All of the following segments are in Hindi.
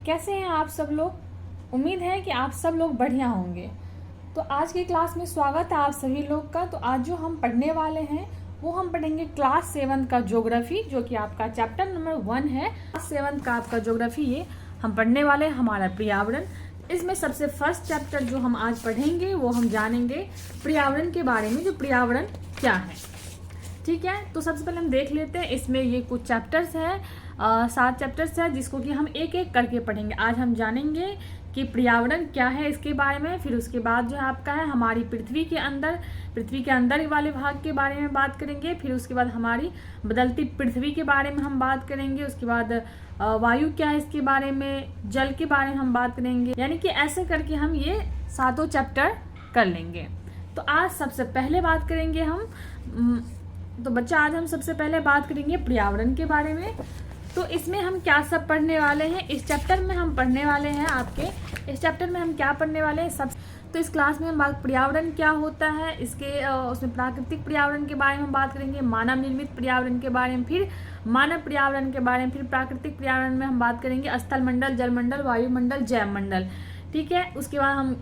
कैसे हैं आप सब लोग। उम्मीद है कि आप सब लोग बढ़िया होंगे। तो आज की क्लास में स्वागत है आप सभी लोग का। तो आज जो हम पढ़ने वाले हैं वो हम पढ़ेंगे क्लास 7 का ज्योग्राफी, जो कि आपका चैप्टर नंबर 1 है। क्लास 7 का आपका ज्योग्राफी ये हम पढ़ने वाले हैं, हमारा पर्यावरण। इसमें सबसे फर्स्ट चैप्टर जो हम आज पढ़ेंगे वो हम जानेंगे पर्यावरण के बारे में, जो पर्यावरण क्या है। ठीक है, तो सबसे पहले हम देख लेते हैं। इसमें ये कुछ चैप्टर्स है, 7 चैप्टर्स है, जिसको कि हम एक एक करके पढ़ेंगे। आज हम जानेंगे कि पर्यावरण क्या है इसके बारे में। फिर उसके बाद जो है आपका है हमारी पृथ्वी के अंदर वाले भाग के बारे में बात करेंगे। फिर उसके बाद हमारी बदलती पृथ्वी के बारे में हम बात करेंगे। उसके बाद वायु क्या है इसके बारे में, जल के बारे में हम बात करेंगे। यानी कि ऐसे करके हम ये 7 चैप्टर कर लेंगे। तो आज सबसे पहले बात करेंगे हम तो बच्चा आज हम सबसे पहले बात करेंगे पर्यावरण के बारे में। तो इसमें हम क्या सब पढ़ने वाले हैं, इस चैप्टर में हम पढ़ने वाले हैं इस चैप्टर में हम क्या पढ़ने वाले हैं सब। तो इस क्लास में हम बात पर्यावरण क्या होता है इसके उसमें प्राकृतिक पर्यावरण के बारे में हम बात करेंगे, मानव निर्मित पर्यावरण के बारे में, फिर मानव पर्यावरण के बारे में, फिर प्राकृतिक पर्यावरण में हम बात करेंगे स्थल मंडल, जलमंडल, वायुमंडल, जैवमंडल। ठीक है, उसके बाद हम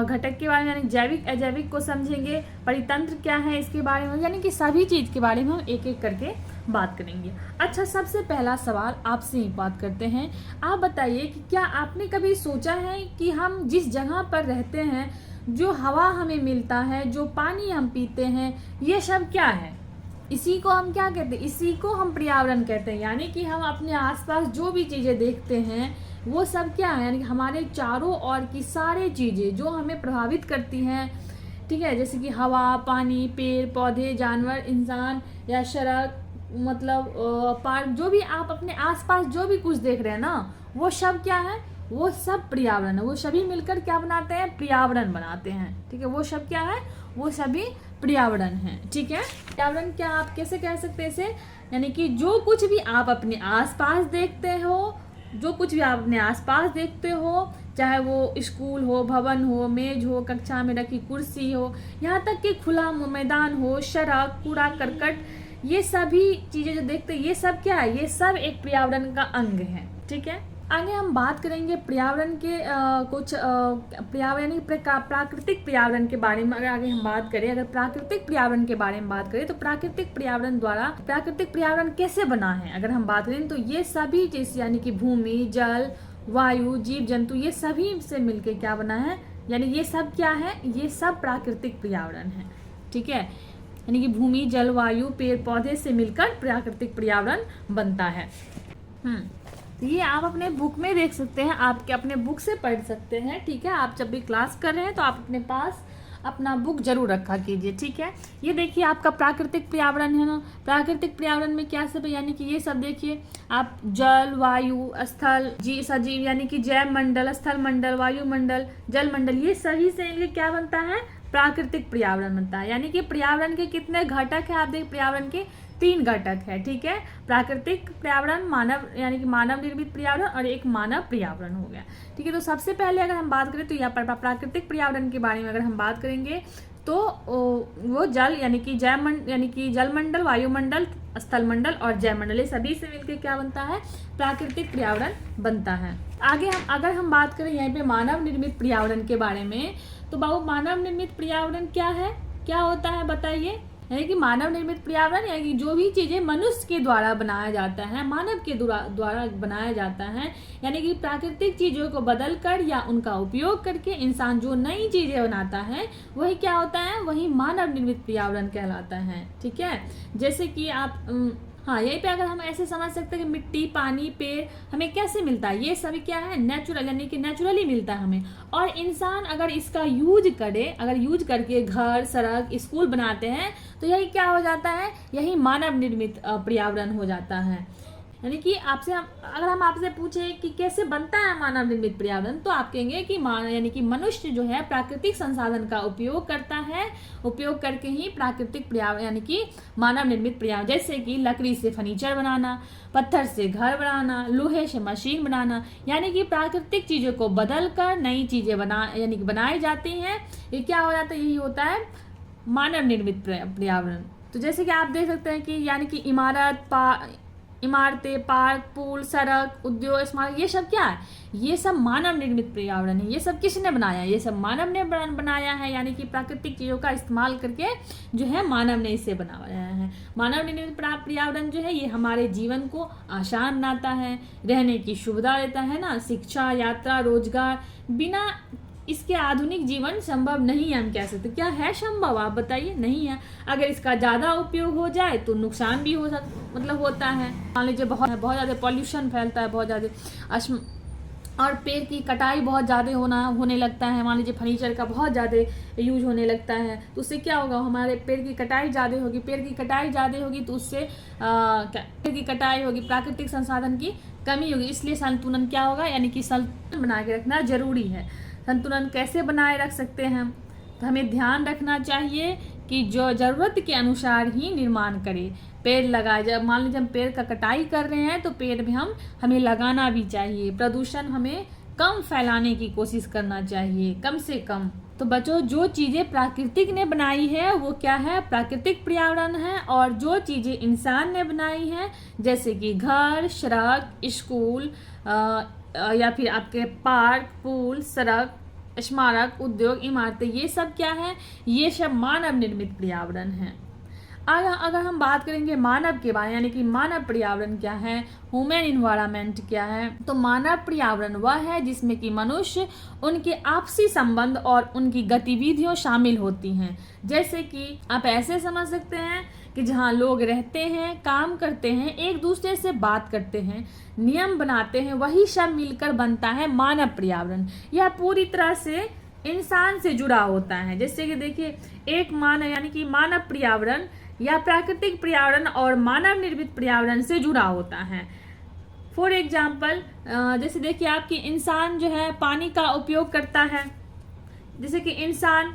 घटक के बारे में यानी जैविक अजैविक को समझेंगे, परितंत्र क्या है इसके बारे में, यानी कि सभी चीज़ के बारे में हम एक एक करके बात करेंगे। अच्छा, सबसे पहला सवाल आपसे ही बात करते हैं। आप बताइए कि क्या आपने कभी सोचा है कि हम जिस जगह पर रहते हैं, जो हवा हमें मिलता है, जो पानी हम पीते हैं, ये सब क्या है? इसी को हम क्या कहते हैं? इसी को हम पर्यावरण कहते हैं। यानी कि हम अपने आसपास जो भी चीज़ें देखते हैं वो सब क्या है, यानी कि हमारे चारों ओर की सारी चीज़ें जो हमें प्रभावित करती हैं। ठीक है, जैसे कि हवा, पानी, पेड़ पौधे, जानवर, इंसान या सड़क, मतलब पार्क, जो भी आप अपने आसपास जो भी कुछ देख रहे हैं ना, वो सब क्या है? वो सब पर्यावरण है। वो सभी मिलकर क्या बनाते हैं? पर्यावरण बनाते हैं। ठीक है, वो सब क्या है? वो सभी पर्यावरण है। ठीक है, पर्यावरण क्या आप कैसे कह सकते हैं इसे? यानी कि जो कुछ भी आप अपने आसपास देखते हो, चाहे वो स्कूल हो, भवन हो, मेज हो, कक्षा में रखी कुर्सी हो, यहाँ तक कि खुला मैदान हो, सड़क, कूड़ा करकट, ये सभी चीजें जो देखते हैं ये सब क्या है? ये सब एक पर्यावरण का अंग है। ठीक है, आगे हम बात करेंगे पर्यावरण के कुछ पर्यावरण प्राकृतिक पर्यावरण के बारे में। अगर आगे हम बात करें, अगर प्राकृतिक पर्यावरण के बारे में बात करें, तो प्राकृतिक पर्यावरण कैसे बना है अगर हम बात करें, तो ये सभी चीज यानी कि भूमि, जल, वायु, जीव जंतु, ये सभी से मिलकर क्या बना है? यानी ये सब क्या है? ये सब प्राकृतिक पर्यावरण है। ठीक है, यानी कि भूमि, जल, वायु, पेड़ पौधे से मिलकर प्राकृतिक पर्यावरण बनता है। ये आप अपने बुक में देख सकते हैं, आपके अपने बुक से पढ़ सकते हैं। ठीक है, आप जब भी क्लास कर रहे हैं तो आप अपने पास अपना बुक जरूर रखा कीजिए। ठीक है, ये देखिए आपका प्राकृतिक पर्यावरण है ना। प्राकृतिक पर्यावरण में क्या सब है? यानी कि ये सब देखिए आप, जल, वायु, स्थल, सजीव, यानी कि जैव मंडल, स्थल मंडल, वायुमंडल, जल मंडल, ये सभी से मिलकर क्या बनता है? प्राकृतिक पर्यावरण बनता है। यानी कि पर्यावरण के कितने घटक है? आप देखिए पर्यावरण के 3 घटक है। ठीक है, प्राकृतिक पर्यावरण, मानव यानी कि मानव निर्मित पर्यावरण, और एक मानव पर्यावरण हो गया। ठीक है, तो सबसे पहले अगर हम बात करें तो यहाँ पर प्राकृतिक पर्यावरण के बारे में अगर हम बात करेंगे तो वो जल यानी कि जलमंडल, वायुमंडल, स्थल मंडल और जैवमंडल, ये सभी से मिलकर क्या बनता है? प्राकृतिक पर्यावरण बनता है। आगे अगर हम बात करें यहाँ पे मानव निर्मित पर्यावरण के बारे में, तो बाबू मानव निर्मित पर्यावरण क्या है, क्या होता है बताइए? यानी कि मानव निर्मित पर्यावरण यानी कि जो भी चीजें मनुष्य के द्वारा बनाया जाता है, मानव के द्वारा बनाया जाता है, यानी कि प्राकृतिक चीजों को बदल कर या उनका उपयोग करके इंसान जो नई चीजें बनाता है वही क्या होता है? वही मानव निर्मित पर्यावरण कहलाता है। ठीक है, जैसे कि आप हाँ, यहीं पे अगर हम ऐसे समझ सकते हैं कि मिट्टी, पानी, पेड़ हमें कैसे मिलता है? ये सभी क्या है? नेचुरल, यानी कि नेचुरली मिलता है हमें। और इंसान अगर इसका यूज करके घर, सड़क, स्कूल बनाते हैं तो यही क्या हो जाता है? यही मानव निर्मित पर्यावरण हो जाता है। यानी कि अगर हम आपसे पूछे कि कैसे बनता है मानव निर्मित पर्यावरण, तो आप कहेंगे कि यानी कि मनुष्य जो है प्राकृतिक संसाधन का उपयोग करता है, उपयोग करके ही प्राकृतिक पर्यावरण यानी कि मानव निर्मित पर्यावरण, जैसे कि लकड़ी से फर्नीचर बनाना, पत्थर से घर बनाना, लोहे से मशीन बनाना, यानी कि प्राकृतिक चीजों को बदल कर नई चीजें यानी कि बनाई जाती हैं। ये क्या हो जाता है? यही होता है मानव निर्मित पर्यावरण। तो जैसे कि आप देख सकते हैं कि यानी कि इमारतें, पार्क, पुल, सड़क, उद्योग, स्मारक, ये सब क्या है? ये सब मानव निर्मित पर्यावरण है। ये सब किसने बनाया? ये सब मानव ने बनाया है, यानी कि प्राकृतिक चीजों का इस्तेमाल करके जो है मानव ने इसे बनाया है। मानव निर्मित पर्यावरण जो है ये हमारे जीवन को आसान बनाता है, रहने की सुविधा देता है ना, शिक्षा, यात्रा, रोजगार, बिना इसके आधुनिक जीवन संभव नहीं है। हम कह सकते क्या है संभव? आप बताइए। नहीं है। अगर इसका ज़्यादा उपयोग हो जाए तो नुकसान भी होता है। मान लीजिए बहुत ज़्यादा पॉल्यूशन फैलता है, बहुत ज़्यादा, और पेड़ की कटाई बहुत ज़्यादा होने लगता है। मान लीजिए फर्नीचर का बहुत ज़्यादा यूज होने लगता है, तो उससे क्या होगा? हमारे पेड़ की कटाई ज़्यादा होगी। पेड़ की कटाई ज़्यादा होगी तो उससे पेड़ की कटाई होगी, प्राकृतिक संसाधन की कमी होगी। इसलिए संतुलन क्या होगा? यानी कि संतुलन बना के रखना जरूरी है। संतुलन कैसे बनाए रख सकते हैं? तो हमें ध्यान रखना चाहिए कि जो ज़रूरत के अनुसार ही निर्माण करें, पेड़ लगाए। जब मान लीजिए हम पेड़ का कटाई कर रहे हैं तो पेड़ भी हमें लगाना भी चाहिए। प्रदूषण हमें कम फैलाने की कोशिश करना चाहिए, कम से कम। तो बच्चों, जो चीज़ें प्राकृतिक ने बनाई है वो क्या है? प्राकृतिक पर्यावरण है। और जो चीज़ें इंसान ने बनाई है, जैसे कि घर, सड़क, स्कूल, या फिर आपके पार्क, पुल, सड़क, स्मारक, उद्योग, इमारतें, ये सब क्या है? ये सब मानव निर्मित पर्यावरण है। अगर हम बात करेंगे मानव के बारे में, यानी कि मानव पर्यावरण क्या है, ह्यूमन इन्वायरमेंट क्या है, तो मानव पर्यावरण वह है जिसमें कि मनुष्य, उनके आपसी संबंध और उनकी गतिविधियों शामिल होती हैं। जैसे कि आप ऐसे समझ सकते हैं कि जहाँ लोग रहते हैं, काम करते हैं, एक दूसरे से बात करते हैं, नियम बनाते हैं, वही सब मिलकर बनता है मानव पर्यावरण। यह पूरी तरह से इंसान से जुड़ा होता है। जैसे कि देखिए, एक मानव यानी कि मानव पर्यावरण या प्राकृतिक पर्यावरण और मानव निर्मित पर्यावरण से जुड़ा होता है। फॉर एग्जाम्पल, जैसे देखिए आपकी इंसान जो है पानी का उपयोग करता है। जैसे कि इंसान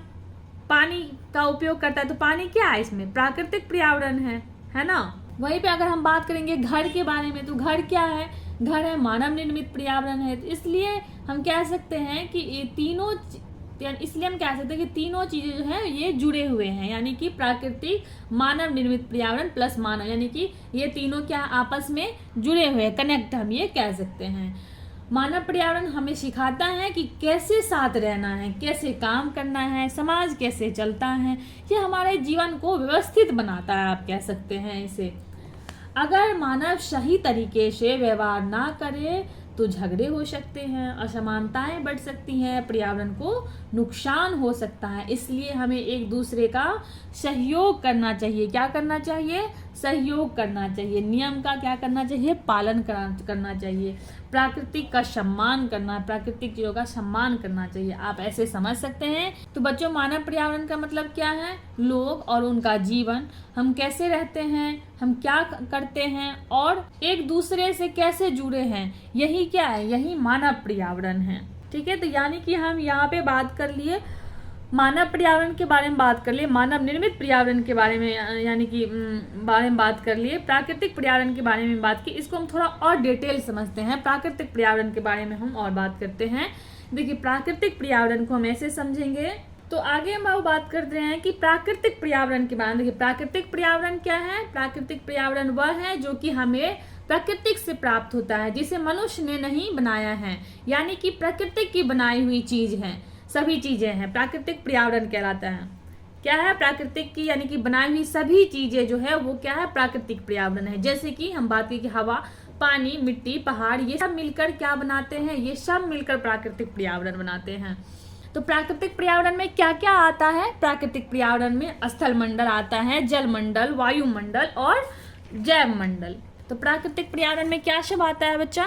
पानी का उपयोग करता है, तो पानी क्या है? इसमें प्राकृतिक पर्यावरण है ना। वहीं पे अगर हम बात करेंगे घर के बारे में, तो घर क्या है? घर है मानव निर्मित पर्यावरण है। तो इसलिए हम कह सकते हैं कि ये तीनों, इसलिए हम कह सकते हैं कि तीनों चीजें जो है ये जुड़े हुए हैं, यानी कि प्राकृतिक, मानव निर्मित पर्यावरण प्लस मानव, यानी कि ये तीनों क्या आपस में जुड़े हुए हैं, कनेक्ट, हम ये कह सकते हैं। मानव पर्यावरण हमें सिखाता है कि कैसे साथ रहना है, कैसे काम करना है, समाज कैसे चलता है। ये हमारे जीवन को व्यवस्थित बनाता है, आप कह सकते हैं इसे। अगर मानव सही तरीके से व्यवहार ना करे तो झगड़े हो सकते हैं, असमानताएं बढ़ सकती हैं, पर्यावरण को नुकसान हो सकता है। इसलिए हमें एक दूसरे का सहयोग करना चाहिए। क्या करना चाहिए? सहयोग करना चाहिए। नियम का क्या करना चाहिए? पालन करना चाहिए। प्राकृतिक का सम्मान करना, प्राकृतिक चीजों का सम्मान करना चाहिए। आप ऐसे समझ सकते हैं। तो बच्चों, मानव पर्यावरण का मतलब क्या है? लोग और उनका जीवन, हम कैसे रहते हैं, हम क्या करते हैं और एक दूसरे से कैसे जुड़े हैं, यही क्या है? यही मानव पर्यावरण है। ठीक है, तो यानी कि हम यहाँ पे बात कर लिए मानव पर्यावरण के बारे में, बात कर लिए मानव निर्मित पर्यावरण के बारे में, यानी कि बारे में बात कर लिए, प्राकृतिक पर्यावरण के बारे में बात की। इसको हम थोड़ा और डिटेल समझते हैं। प्राकृतिक पर्यावरण के बारे में हम और बात करते हैं। देखिए, प्राकृतिक पर्यावरण को हम ऐसे समझेंगे। तो आगे हम बात करते हैं कि प्राकृतिक पर्यावरण के बारे में। देखिए, प्राकृतिक पर्यावरण क्या है? प्राकृतिक पर्यावरण वह है जो कि हमें प्राकृतिक से प्राप्त होता है, जिसे मनुष्य ने नहीं बनाया है, यानी कि प्रकृति की बनाई हुई चीज है, सभी चीजें हैं, प्राकृतिक पर्यावरण कहलाता है। क्या है? प्राकृतिक की यानी कि बनाई हुई सभी चीजें जो है वो क्या है? प्राकृतिक पर्यावरण है। जैसे कि हम बात की कि हवा, पानी, मिट्टी, पहाड़, ये सब मिलकर क्या बनाते हैं? ये सब मिलकर प्राकृतिक पर्यावरण बनाते हैं। तो प्राकृतिक पर्यावरण में क्या क्या आता है? प्राकृतिक पर्यावरण में स्थल मंडल आता है, जल मंडल, वायुमंडल और जैव मंडल। तो प्राकृतिक पर्यावरण में क्या सब आता है बच्चा?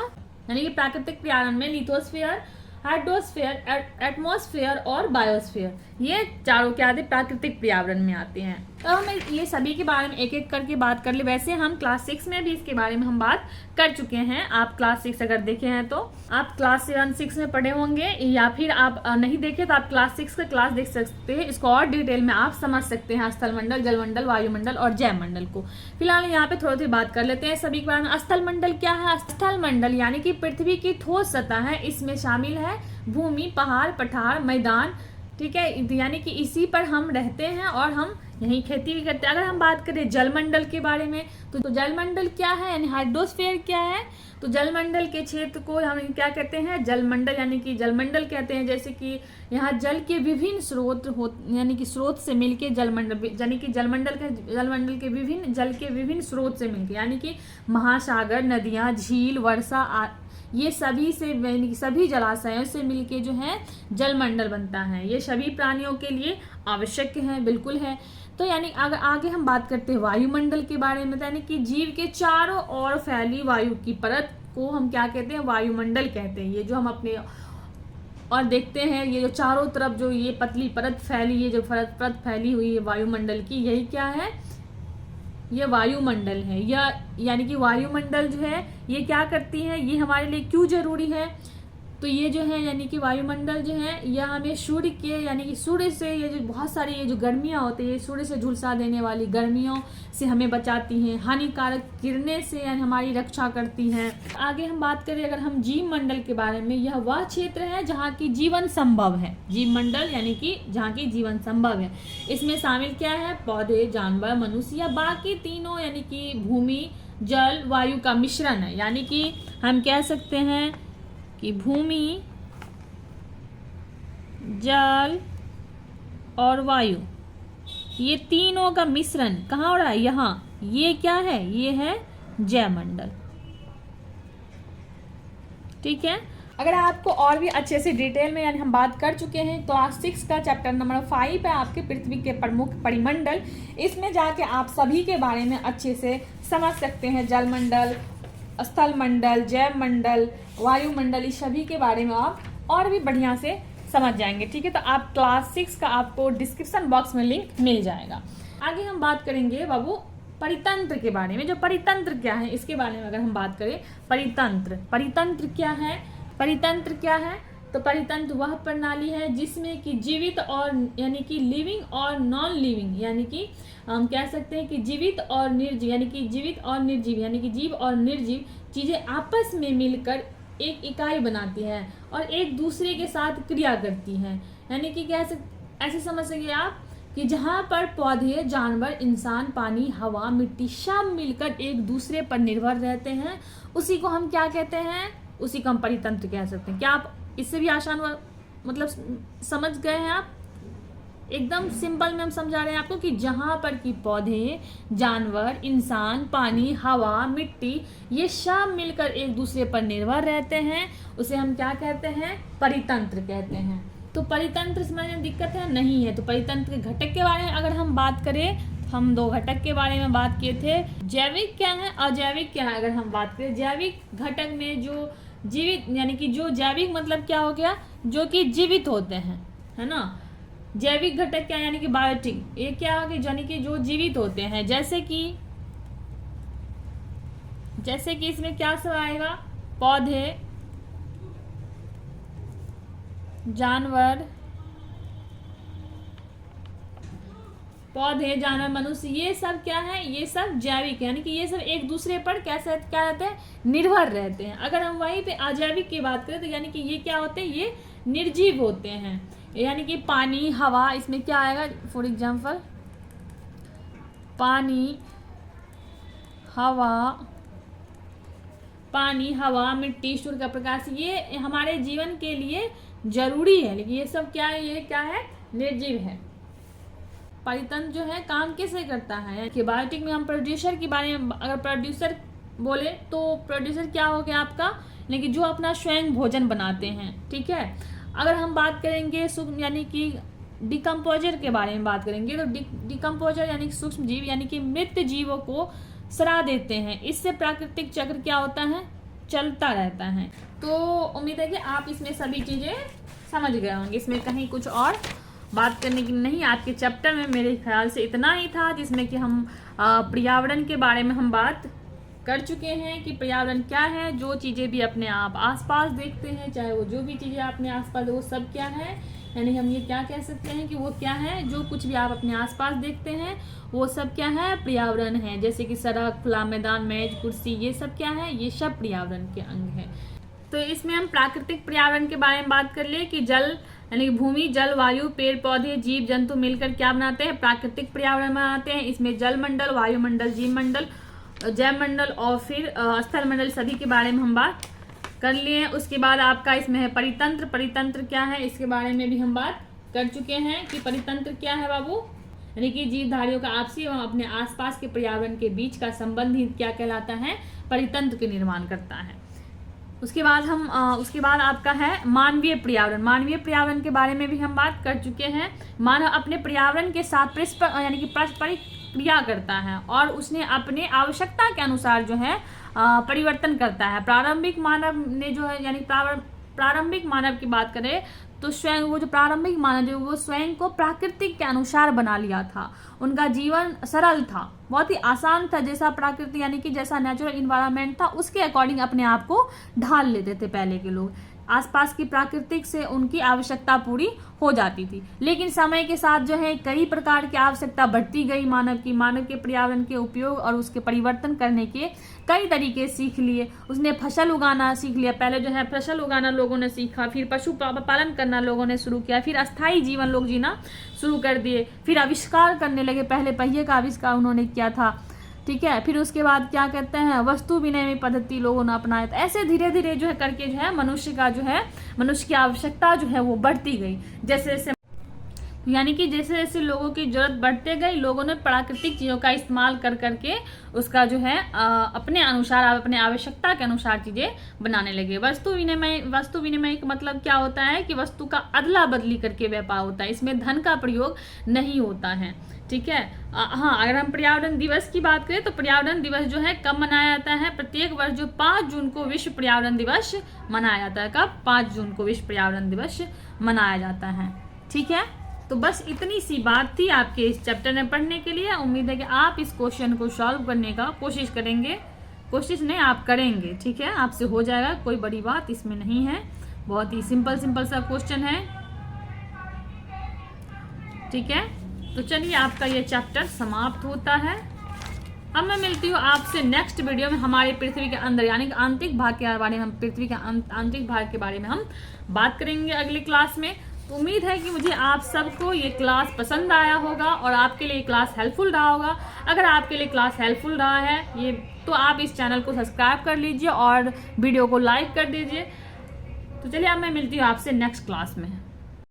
यानी कि प्राकृतिक पर्यावरण में लिथोस्फीयर, हाइड्रोस्फीयर, एटमॉस्फेयर और बायोस्फीयर, ये चारों क्या आते हैं? प्राकृतिक पर्यावरण में आते हैं। तो हम ये सभी के बारे में एक एक करके बात कर ले। वैसे हम क्लास 6 में भी इसके बारे में हम बात कर चुके हैं। आप क्लास 6 अगर देखे हैं तो आप क्लास 7-6 में पढ़े होंगे, या फिर आप नहीं देखे तो आप क्लास 6 का क्लास देख सकते हैं। इसको और डिटेल में आप समझ सकते हैं, स्थल मंडल, जल मंडल, वायुमंडल और जैव मंडल को। फिलहाल यहाँ पे थोड़ी बात कर लेते हैं सभी के बारे में। स्थल मंडल क्या है? स्थल मंडल यानी कि पृथ्वी की ठोस सतह है। इसमें शामिल है भूमि, पहाड़, पठार, मैदान, ठीक है, यानी कि इसी पर हम रहते हैं और हम यही खेती भी करते हैं। अगर हम बात करें जलमंडल के बारे में तो जलमंडल क्या है यानी हाइड्रोस्फीयर क्या है, तो जलमंडल के क्षेत्र को हम क्या कहते हैं, जलमंडल यानी कि जलमंडल कहते हैं। जैसे कि यहाँ जल के विभिन्न स्रोत हो यानी कि स्रोत से मिलके जलमंडल यानी कि जलमंडल के विभिन्न जल के विभिन्न स्रोत से मिलके यानी कि महासागर, नदियाँ, झील, वर्षा ये सभी से यानी कि सभी जलाशयों से मिलके जो है जलमंडल बनता है। ये सभी प्राणियों के लिए आवश्यक है, बिल्कुल है। तो यानी अगर आगे हम बात करते हैं वायुमंडल के बारे में, यानी कि जीव के चारों ओर फैली वायु की परत को हम क्या कहते हैं, वायुमंडल कहते हैं। ये जो हम अपने और देखते हैं ये जो चारों तरफ जो ये पतली परत फैली, ये जो परत फैली हुई है वायुमंडल की, यही क्या है, ये वायुमंडल है। यानी कि वायुमंडल जो है ये क्या करती है, ये हमारे लिए क्यों जरूरी है, तो ये जो है यानी कि वायुमंडल जो है यह हमें सूर्य के यानी कि सूर्य से ये जो बहुत सारी ये जो गर्मियाँ होती है, सूर्य से झुलसा देने वाली गर्मियों से हमें बचाती हैं, हानिकारक किरणें से यानी हमारी रक्षा करती हैं। आगे हम बात करें अगर हम जीव मंडल के बारे में, यह वह क्षेत्र है जहाँ की जीवन संभव है। जीव मंडल यानी कि जहाँ की जीवन संभव है। इसमें शामिल क्या है, पौधे, जानवर, मनुष्य या बाकी तीनों यानी कि भूमि, जल, वायु का मिश्रण है। यानी कि हम कह सकते हैं कि भूमि, जल और वायु ये तीनों का मिश्रण कहाँ हो रहा है, यहाँ। ये क्या है, ये है जैवमंडल। ठीक है। अगर आपको और भी अच्छे से डिटेल में यानी हम बात कर चुके हैं तो आज 6 का चैप्टर नंबर 5 है आपके पृथ्वी के प्रमुख परिमंडल। इसमें जाके आप सभी के बारे में अच्छे से समझ सकते हैं। जलमंडल, स्थल मंडल, जैव मंडल, वायुमंडल, इस सभी के बारे में आप और भी बढ़िया से समझ जाएंगे। ठीक है। तो आप क्लास 6 का आपको डिस्क्रिप्शन बॉक्स में लिंक मिल जाएगा। आगे हम बात करेंगे बाबू परितंत्र के बारे में। जो परितंत्र क्या है इसके बारे में अगर हम बात करें, परितंत्र क्या है, परितंत्र क्या है, तो परितंत्र वह प्रणाली है जिसमें कि जीवित और यानी कि लिविंग और नॉन लिविंग यानी कि हम कह सकते हैं कि जीवित और निर्जीव यानी कि जीवित और निर्जीव यानी कि जीव और निर्जीव चीजें आपस में मिलकर एक इकाई बनाती हैं और एक दूसरे के साथ क्रिया करती हैं। यानी कि क्या ऐसे समझ सके आप कि जहाँ पर पौधे, जानवर, इंसान, पानी, हवा, मिट्टी सब मिलकर एक दूसरे पर निर्भर रहते हैं, उसी को हम क्या कहते हैं, उसी को हम परितंत्र कह सकते हैं। क्या आप इससे भी आसान मतलब समझ गए हैं आप? एकदम सिंपल में हम समझा रहे हैं आपको कि जहाँ पर कि पौधे, जानवर, इंसान, पानी, हवा, मिट्टी ये सब मिलकर एक दूसरे पर निर्भर रहते हैं, उसे हम क्या कहते हैं, परितंत्र कहते हैं। तो परितंत्र समझने में दिक्कत है नहीं है। तो परितंत्र के घटक के बारे में अगर हम बात करें, हम 2 घटक के बारे में बात किए थे, जैविक क्या है, अजैविक क्या है। अगर हम बात करें जैविक घटक में जो जीवित यानी कि जो जैविक मतलब क्या हो गया, जो कि जीवित होते हैं, है ना। जैविक घटक क्या यानी कि बायोटिक, ये क्या हो गया यानी कि जो जीवित होते हैं। जैसे कि इसमें क्या सब आएगा, पौधे, जानवर, मनुष्य, ये सब क्या है, ये सब जैविक यानी कि ये सब एक दूसरे पर कैसे क्या रहते हैं, निर्भर रहते हैं। अगर हम वहीं पे अजैविक की बात करें तो यानी कि ये क्या होते हैं, ये निर्जीव होते हैं। यानी कि पानी, हवा, इसमें क्या आएगा, फॉर एग्जाम्पल पानी, मिट्टी, सूर्य का प्रकाश, ये हमारे जीवन के लिए जरूरी है, लेकिन ये सब क्या है, ये क्या है, निर्जीव है। परितंत्र जो है काम कैसे करता है कि बायोटिक में हम प्रोड्यूसर के बारे में अगर प्रोड्यूसर बोले तो प्रोड्यूसर क्या हो गया आपका, लेकिन जो अपना स्वयं भोजन बनाते हैं। ठीक है। अगर हम बात करेंगे सूक्ष्म यानी कि डिकम्पोजर के बारे में बात करेंगे तो डिकम्पोजर यानी कि सूक्ष्म जीव यानी कि मृत जीवों को सड़ा देते हैं। इससे प्राकृतिक चक्र क्या होता है, चलता रहता है। तो उम्मीद है कि आप इसमें सभी चीजें समझ गए होंगे। इसमें कहीं कुछ और बात करने की नहीं। आज के चैप्टर में मेरे ख्याल से इतना ही था, जिसमें कि हम पर्यावरण के बारे में हम बात कर चुके हैं कि पर्यावरण क्या है। जो चीज़ें भी अपने आप आसपास देखते हैं, चाहे वो जो भी चीज़ें अपने आसपास, वो सब क्या है, यानी हम ये क्या कह सकते हैं कि वो क्या है, जो कुछ भी आप अपने आसपास देखते हैं वो सब क्या है, पर्यावरण है। जैसे कि सड़क, खुला मैदान, मेज, कुर्सी, ये सब क्या है, ये सब पर्यावरण के अंग है। तो इसमें हम प्राकृतिक पर्यावरण के बारे में बात कर लिए कि जल यानी कि भूमि, जल, वायु, पेड़ पौधे, जीव जंतु मिलकर क्या बनाते हैं, प्राकृतिक पर्यावरण बनाते हैं। इसमें जल मंडल, वायुमंडल, जीव मंडल, जैव मंडल और फिर स्थल मंडल सभी के बारे में हम बात कर लिए हैं। उसके बाद आपका इसमें है परितंत्र। परितंत्र क्या है, इसके बारे में भी हम बात कर चुके हैं कि परितंत्र क्या है बाबू, यानी कि जीवधारियों का आपसी एवं अपने आसपास के पर्यावरण के बीच का संबंध ही क्या कहलाता है, परितंत्र के निर्माण करता है। उसके बाद आपका है मानवीय पर्यावरण। मानवीय पर्यावरण के बारे में भी हम बात कर चुके हैं। मानव अपने पर्यावरण के साथ यानी कि पारस्परिक क्रिया करता है और उसने अपने आवश्यकता के अनुसार जो है परिवर्तन करता है। प्रारंभिक मानव ने जो है यानी प्रारंभिक मानव की बात करें तो स्वयं वो जो प्रारंभिक मानव जो वो स्वयं को प्राकृतिक के अनुसार बना लिया था। उनका जीवन सरल था, बहुत ही आसान था, जैसा प्रकृति यानी कि जैसा नेचुरल इन्वायरमेंट था उसके अकॉर्डिंग अपने आप को ढाल लेते थे पहले के लोग। आसपास की प्राकृतिक से उनकी आवश्यकता पूरी हो जाती थी। लेकिन समय के साथ जो है कई प्रकार की आवश्यकता बढ़ती गई मानव के पर्यावरण के उपयोग और उसके परिवर्तन करने के कई तरीके सीख लिए। उसने फसल उगाना सीख लिया, पहले जो है फसल उगाना लोगों ने सीखा, फिर पशु पालन करना लोगों ने शुरू किया, फिर अस्थायी जीवन लोग जीना शुरू कर दिए, फिर आविष्कार करने लगे, पहले पहिए का आविष्कार उन्होंने किया था, ठीक है। फिर उसके बाद क्या कहते हैं वस्तु विनिमय पद्धति लोगों ने अपनाया। तो ऐसे धीरे धीरे जो है करके जो है मनुष्य की आवश्यकता जो है वो बढ़ती गई। जैसे जैसे यानी कि जैसे जैसे लोगों की जरूरत बढ़ते गई, लोगों ने प्राकृतिक चीज़ों का इस्तेमाल कर करके उसका जो है अपने अनुसार अपने आवश्यकता के अनुसार चीज़ें बनाने लगे। वस्तु विनिमय का मतलब क्या होता है कि वस्तु का अदला बदली करके व्यापार होता है, इसमें धन का प्रयोग नहीं होता है, ठीक है। हाँ, अगर हम पर्यावरण दिवस की बात करें तो पर्यावरण दिवस जो है कब मनाया जाता है, प्रत्येक वर्ष जो 5 जून को विश्व पर्यावरण दिवस मनाया जाता है। कब? 5 जून को विश्व पर्यावरण दिवस मनाया जाता है, ठीक है। तो बस इतनी सी बात थी आपके इस चैप्टर में पढ़ने के लिए। उम्मीद है कि आप इस क्वेश्चन को सॉल्व करने का कोशिश करेंगे, कोशिश नहीं आप करेंगे, ठीक है। आपसे हो जाएगा, कोई बड़ी बात इसमें नहीं है, बहुत ही सिंपल सा क्वेश्चन है, ठीक है। तो चलिए आपका ये चैप्टर समाप्त होता है। अब मैं मिलती हूँ आपसे नेक्स्ट वीडियो में। हमारे पृथ्वी के अंदर यानी कि आंतरिक भाग के बारे में हम पृथ्वी के आंतरिक भाग के बारे में हम बात करेंगे अगली क्लास में। तो उम्मीद है कि मुझे आप सबको ये क्लास पसंद आया होगा और आपके लिए क्लास हेल्पफुल रहा होगा। अगर आपके लिए क्लास हेल्पफुल रहा है ये तो आप इस चैनल को सब्सक्राइब कर लीजिए और वीडियो को लाइक कर दीजिए। तो चलिए अब मैं मिलती हूँ आपसे नेक्स्ट क्लास में।